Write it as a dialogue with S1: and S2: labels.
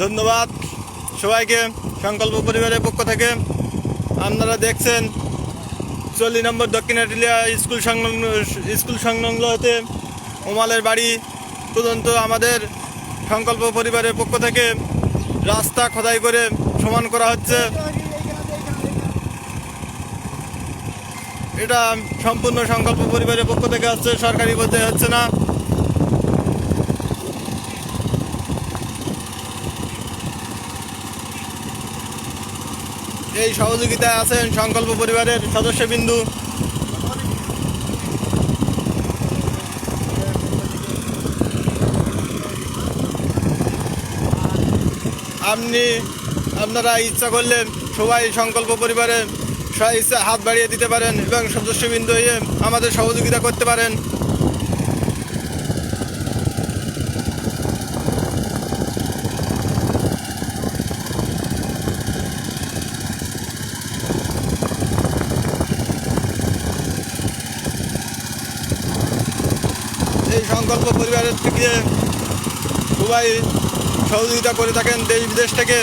S1: ধন্যবাদ সবাইকে। সংকল্প পরিবারের পক্ষ থেকে আপনারা দেখছেন 40 নম্বর দক্ষিণ আটিলিয়া স্কুল সংলগ্ন হতে ওমালের বাড়ি পর্যন্ত আমাদের সংকল্প পরিবারের পক্ষ থেকে রাস্তা খোদাই করে সমান করা হচ্ছে। এটা সম্পূর্ণ সংকল্প পরিবারের পক্ষ থেকে হচ্ছে, সরকারি বলতে হচ্ছে না। এই সহযোগিতায় আছেন সংকল্প পরিবারের সদস্যবিন্দু। আপনারা ইচ্ছা করলে সবাই সংকল্প পরিবারে ইচ্ছা হাত বাড়িয়ে দিতে পারেন এবং সদস্যবৃন্দ হয়ে আমাদের সহযোগিতা করতে পারেন। এই সংকল্প পরিবারের থেকে সবাই সহযোগিতা করে থাকেন দেশ বিদেশ থেকে।